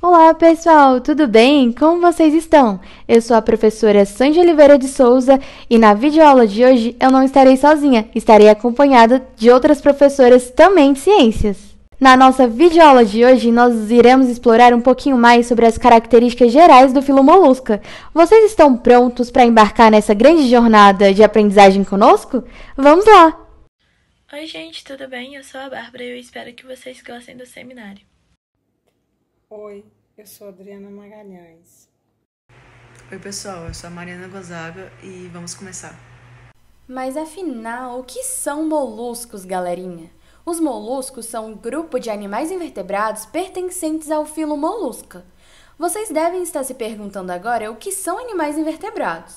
Olá, pessoal, tudo bem? Como vocês estão? Eu sou a professora Sandy Oliveira de Souza e na videoaula de hoje eu não estarei sozinha, estarei acompanhada de outras professoras também de ciências. Na nossa videoaula de hoje, nós iremos explorar um pouquinho mais sobre as características gerais do filo molusca. Vocês estão prontos para embarcar nessa grande jornada de aprendizagem conosco? Vamos lá! Oi, gente, tudo bem? Eu sou a Bárbara e eu espero que vocês gostem do seminário. Oi, eu sou a Adriana Magalhães. Oi, pessoal, eu sou a Mariana Gonzaga e vamos começar. Mas afinal, o que são moluscos, galerinha? Os moluscos são um grupo de animais invertebrados pertencentes ao filo Mollusca. Vocês devem estar se perguntando agora o que são animais invertebrados.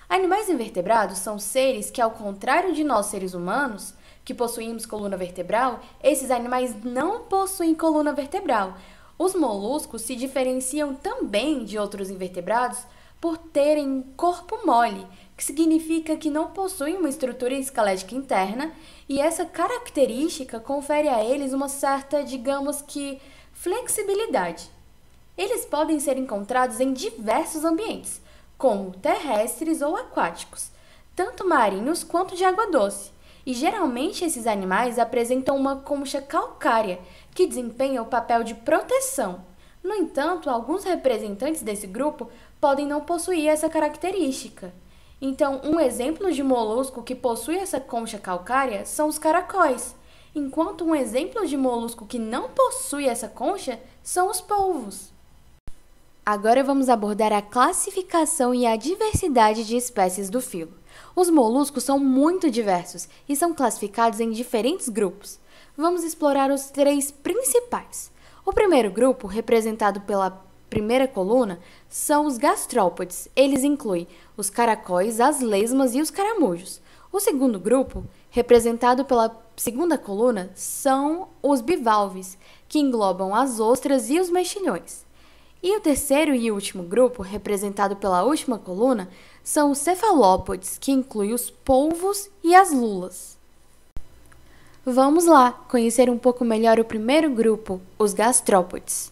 Animais invertebrados são seres que, ao contrário de nós seres humanos, que possuímos coluna vertebral, esses animais não possuem coluna vertebral. Os moluscos se diferenciam também de outros invertebrados por terem corpo mole, que significa que não possuem uma estrutura esquelética interna, e essa característica confere a eles uma certa, digamos que, flexibilidade. Eles podem ser encontrados em diversos ambientes, como terrestres ou aquáticos, tanto marinhos quanto de água doce. E geralmente esses animais apresentam uma concha calcária, que desempenha o papel de proteção. No entanto, alguns representantes desse grupo podem não possuir essa característica. Então, um exemplo de molusco que possui essa concha calcária são os caracóis, enquanto um exemplo de molusco que não possui essa concha são os polvos. Agora vamos abordar a classificação e a diversidade de espécies do filo. Os moluscos são muito diversos e são classificados em diferentes grupos. Vamos explorar os três principais. O primeiro grupo, representado pela primeira coluna, são os gastrópodes. Eles incluem os caracóis, as lesmas e os caramujos. O segundo grupo, representado pela segunda coluna, são os bivalves, que englobam as ostras e os mexilhões. E o terceiro e último grupo, representado pela última coluna, são os cefalópodes, que inclui os polvos e as lulas. Vamos lá conhecer um pouco melhor o primeiro grupo, os gastrópodes.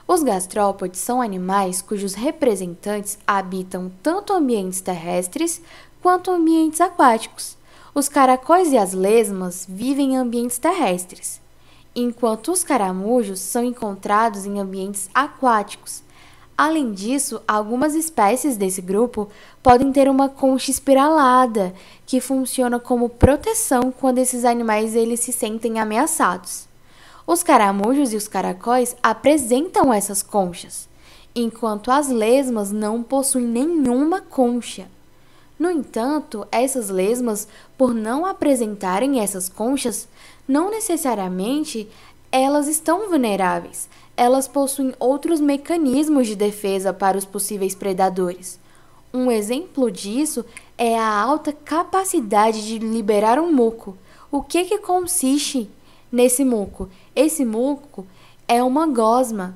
Os gastrópodes são animais cujos representantes habitam tanto ambientes terrestres quanto ambientes aquáticos. Os caracóis e as lesmas vivem em ambientes terrestres, enquanto os caramujos são encontrados em ambientes aquáticos. Além disso, algumas espécies desse grupo podem ter uma concha espiralada, que funciona como proteção quando esses animais eles se sentem ameaçados. Os caramujos e os caracóis apresentam essas conchas, enquanto as lesmas não possuem nenhuma concha. No entanto, essas lesmas, por não apresentarem essas conchas, não necessariamente elas estão vulneráveis. Elas possuem outros mecanismos de defesa para os possíveis predadores. Um exemplo disso é a alta capacidade de liberar um muco. O que consiste nesse muco? Esse muco é uma gosma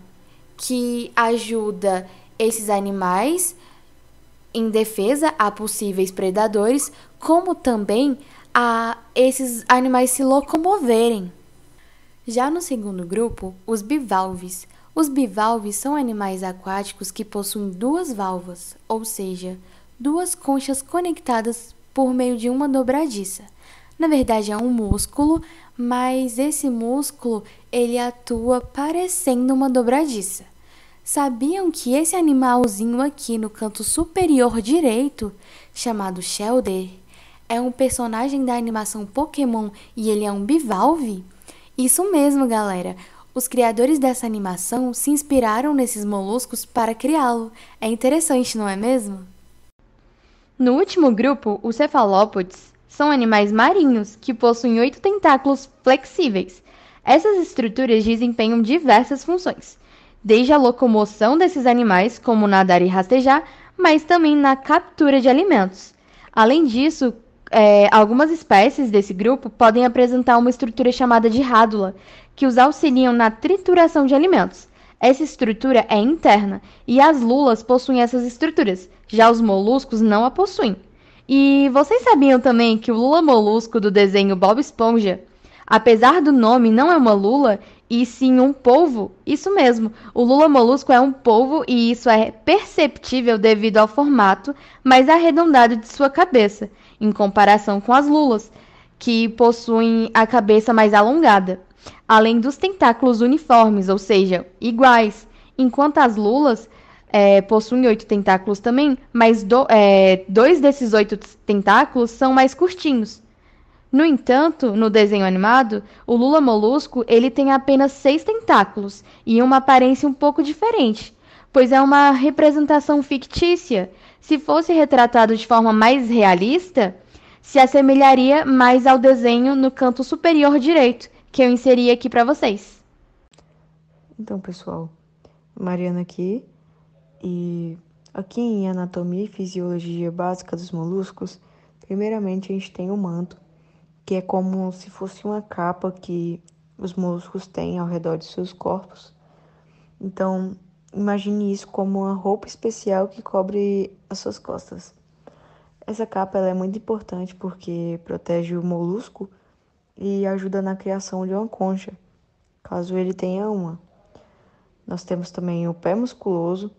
que ajuda esses animais em defesa a possíveis predadores, como também a esses animais se locomoverem. Já no segundo grupo, os bivalves. Os bivalves são animais aquáticos que possuem duas válvulas, ou seja, duas conchas conectadas por meio de uma dobradiça. Na verdade, é um músculo, mas esse músculo ele atua parecendo uma dobradiça. Sabiam que esse animalzinho aqui no canto superior direito, chamado Shelder, é um personagem da animação Pokémon e ele é um bivalve? Isso mesmo, galera. Os criadores dessa animação se inspiraram nesses moluscos para criá-lo. É interessante, não é mesmo? No último grupo, os cefalópodes são animais marinhos que possuem 8 tentáculos flexíveis. Essas estruturas desempenham diversas funções, desde a locomoção desses animais, como nadar e rastejar, mas também na captura de alimentos. Além disso, algumas espécies desse grupo podem apresentar uma estrutura chamada de rádula, que os auxiliam na trituração de alimentos. Essa estrutura é interna e as lulas possuem essas estruturas, já os moluscos não a possuem. E vocês sabiam também que o lula molusco do desenho Bob Esponja, apesar do nome, não é uma lula e sim um polvo? Isso mesmo, o lula molusco é um polvo e isso é perceptível devido ao formato mais arredondado de sua cabeça, em comparação com as lulas, que possuem a cabeça mais alongada, além dos tentáculos uniformes, ou seja, iguais, enquanto as lulas possuem 8 tentáculos também, mas dois desses 8 tentáculos são mais curtinhos. No entanto, no desenho animado, o Lula molusco ele tem apenas 6 tentáculos e uma aparência um pouco diferente, pois é uma representação fictícia. Se fosse retratado de forma mais realista, se assemelharia mais ao desenho no canto superior direito, que eu inseri aqui para vocês. Então, pessoal, Mariana aqui, e aqui em Anatomia e Fisiologia Básica dos Moluscos, primeiramente a gente tem o manto, que é como se fosse uma capa que os moluscos têm ao redor de seus corpos. Então, imagine isso como uma roupa especial que cobre as suas costas. Essa capa ela é muito importante porque protege o molusco e ajuda na criação de uma concha, caso ele tenha uma. Nós temos também o pé musculoso,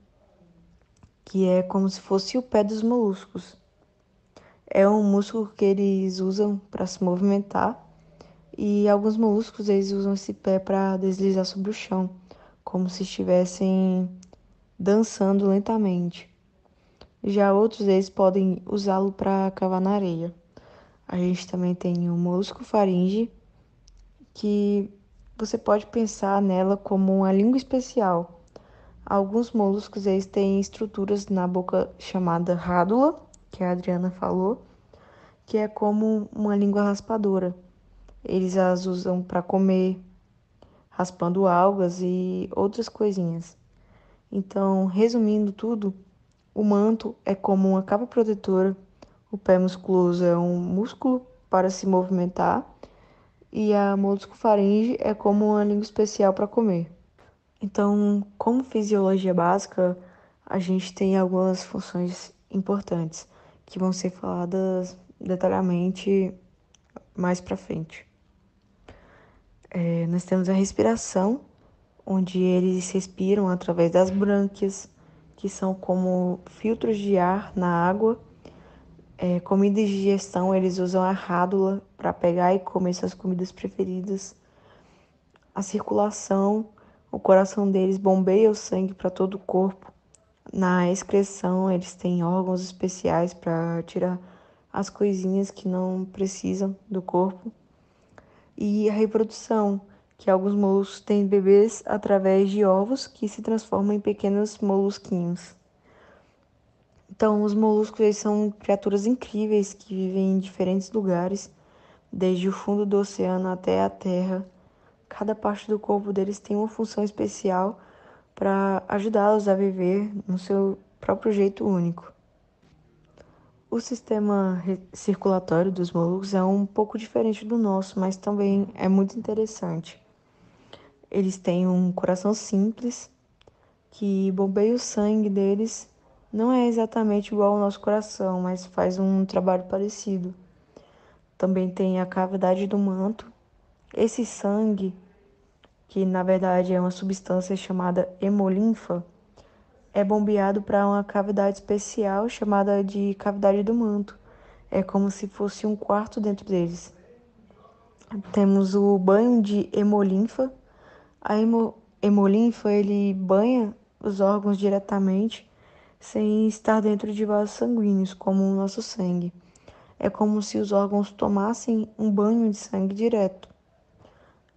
que é como se fosse o pé dos moluscos. É um músculo que eles usam para se movimentar e alguns moluscos eles usam esse pé para deslizar sobre o chão, como se estivessem dançando lentamente. Já outros eles podem usá-lo para cavar na areia. A gente também tem o molusco faringe, que você pode pensar nela como uma língua especial. Alguns moluscos eles têm estruturas na boca chamada rádula, que a Adriana falou, que é como uma língua raspadora. Eles as usam para comer, raspando algas e outras coisinhas. Então, resumindo tudo, o manto é como uma capa protetora, o pé musculoso é um músculo para se movimentar e a moluscofaringe é como uma língua especial para comer. Então, como fisiologia básica, a gente tem algumas funções importantes que vão ser faladas detalhadamente mais para frente. Nós temos a respiração, onde eles respiram através das brânquias, que são como filtros de ar na água. Comida e digestão, eles usam a rádula para pegar e comer suas comidas preferidas. A circulação, o coração deles bombeia o sangue para todo o corpo. Na excreção, eles têm órgãos especiais para tirar as coisinhas que não precisam do corpo. E a reprodução, que alguns moluscos têm bebês através de ovos que se transformam em pequenos molusquinhos. Então, os moluscos eles são criaturas incríveis que vivem em diferentes lugares, desde o fundo do oceano até a terra. Cada parte do corpo deles tem uma função especial para ajudá-los a viver no seu próprio jeito único. O sistema circulatório dos moluscos é um pouco diferente do nosso, mas também é muito interessante. Eles têm um coração simples que bombeia o sangue deles. Não é exatamente igual ao nosso coração, mas faz um trabalho parecido. Também tem a cavidade do manto. Esse sangue, que na verdade é uma substância chamada hemolinfa, é bombeado para uma cavidade especial chamada de cavidade do manto. É como se fosse um quarto dentro deles. Temos o banho de hemolinfa. A hemolinfa ele banha os órgãos diretamente, sem estar dentro de vasos sanguíneos, como o nosso sangue. É como se os órgãos tomassem um banho de sangue direto.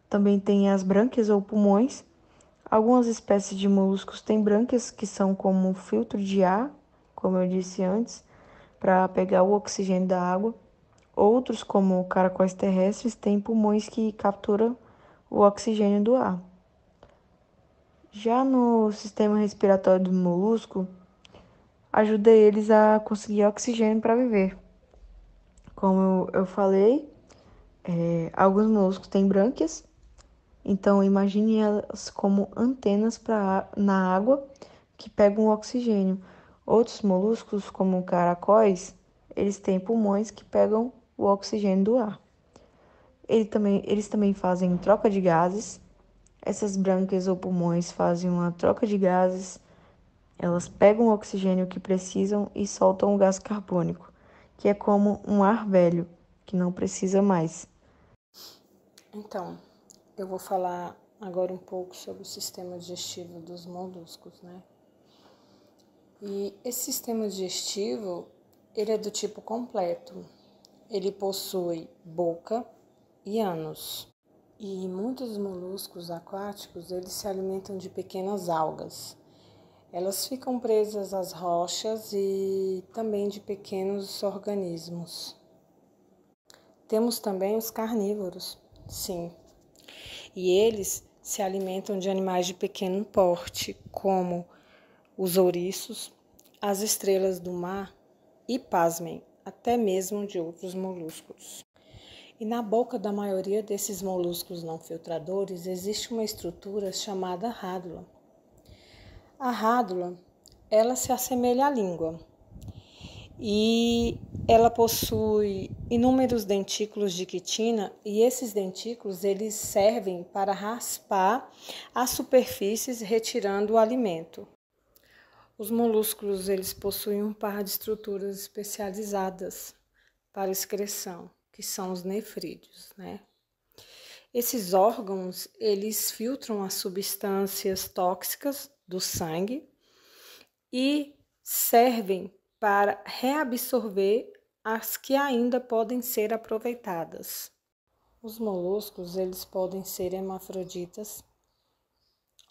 Também tem as brânquias ou pulmões. Algumas espécies de moluscos têm brânquias que são como um filtro de ar, como eu disse antes, para pegar o oxigênio da água. Outros, como caracóis terrestres, têm pulmões que capturam o oxigênio do ar. Já no sistema respiratório do molusco, ajuda eles a conseguir oxigênio para viver. Como eu falei, alguns moluscos têm brânquias, então imagine elas como antenas na água que pegam o oxigênio. Outros moluscos, como caracóis, eles têm pulmões que pegam o oxigênio do ar. Eles também fazem troca de gases. Essas brânquias ou pulmões fazem uma troca de gases, elas pegam o oxigênio que precisam e soltam o gás carbônico, que é como um ar velho, que não precisa mais. Então, eu vou falar agora um pouco sobre o sistema digestivo dos moluscos, né? E esse sistema digestivo, ele é do tipo completo. Ele possui boca e ânus. E muitos moluscos aquáticos, eles se alimentam de pequenas algas. Elas ficam presas às rochas e também de pequenos organismos. Temos também os carnívoros, sim. E eles se alimentam de animais de pequeno porte, como os ouriços, as estrelas do mar e, pasmem, até mesmo de outros moluscos. E na boca da maioria desses moluscos não filtradores existe uma estrutura chamada rádula. A rádula, ela se assemelha à língua e ela possui inúmeros dentículos de quitina e esses dentículos eles servem para raspar as superfícies retirando o alimento. Os moluscos eles possuem um par de estruturas especializadas para excreção, que são os nefrídeos, né? Esses órgãos, eles filtram as substâncias tóxicas do sangue e servem para reabsorver as que ainda podem ser aproveitadas. Os moluscos, eles podem ser hermafroditas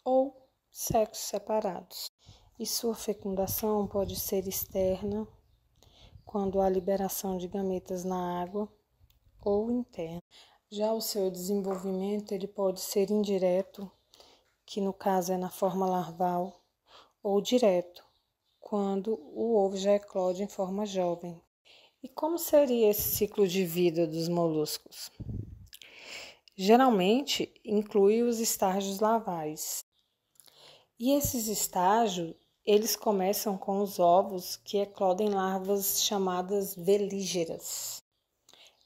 ou sexos separados. E sua fecundação pode ser externa, quando há liberação de gametas na água, ou interna. Já o seu desenvolvimento ele pode ser indireto, que no caso é na forma larval, ou direto, quando o ovo já eclode em forma jovem. E como seria esse ciclo de vida dos moluscos? Geralmente inclui os estágios larvais. E esses estágios, eles começam com os ovos que eclodem larvas chamadas velígeras.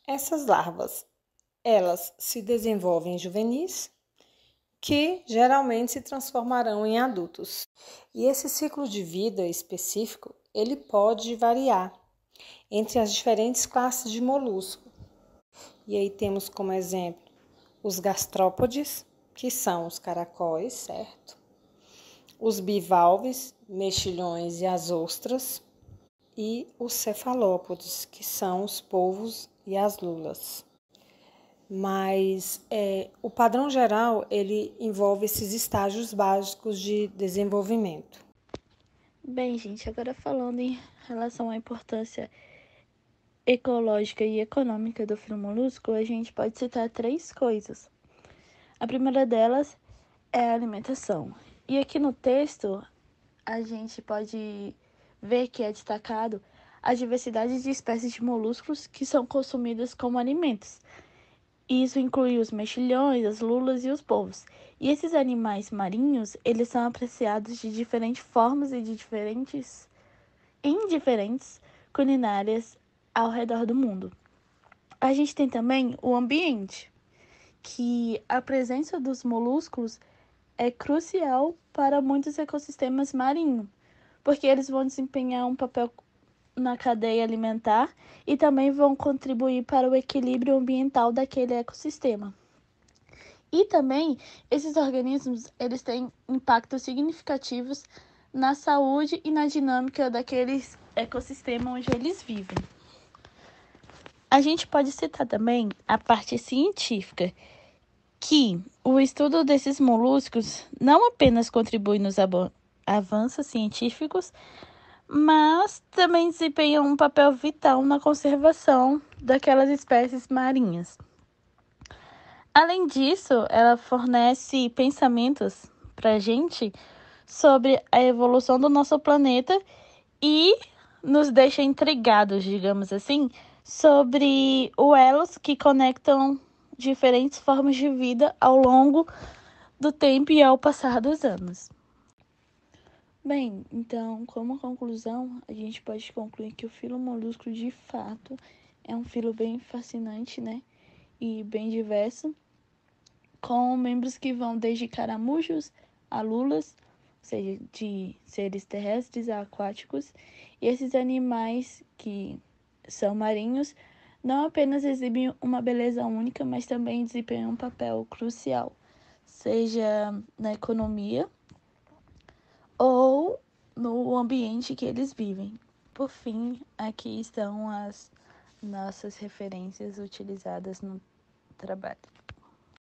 Essas larvas, elas se desenvolvem juvenis, que geralmente se transformarão em adultos. E esse ciclo de vida específico, ele pode variar entre as diferentes classes de molusco. E aí temos como exemplo os gastrópodes, que são os caracóis, certo? Os bivalves, mexilhões e as ostras, e os cefalópodes, que são os polvos e as lulas. Mas o padrão geral, ele envolve esses estágios básicos de desenvolvimento. Bem, gente, agora falando em relação à importância ecológica e econômica do filo molusco, a gente pode citar três coisas. A primeira delas é a alimentação. E aqui no texto, a gente pode ver que é destacado a diversidade de espécies de moluscos que são consumidas como alimentos. Isso inclui os mexilhões, as lulas e os polvos. E esses animais marinhos, eles são apreciados de diferentes formas e em diferentes culinárias ao redor do mundo. A gente tem também o ambiente, que a presença dos moluscos é crucial para muitos ecossistemas marinhos, porque eles vão desempenhar um papel na cadeia alimentar e também vão contribuir para o equilíbrio ambiental daquele ecossistema. E também esses organismos, eles têm impactos significativos na saúde e na dinâmica daqueles ecossistemas onde eles vivem. A gente pode citar também a parte científica, que o estudo desses moluscos não apenas contribui nos avanços científicos, mas também desempenha um papel vital na conservação daquelas espécies marinhas. Além disso, ela fornece pensamentos para a gente sobre a evolução do nosso planeta e nos deixa intrigados, digamos assim, sobre os elos que conectam diferentes formas de vida ao longo do tempo e ao passar dos anos. Bem, então, como conclusão, a gente pode concluir que o filo molusco, de fato, é um filo bem fascinante, né? E bem diverso, com membros que vão desde caramujos a lulas, ou seja, de seres terrestres a aquáticos. E esses animais que são marinhos não apenas exibem uma beleza única, mas também desempenham um papel crucial, seja na economia ou no ambiente que eles vivem. Por fim, aqui estão as nossas referências utilizadas no trabalho.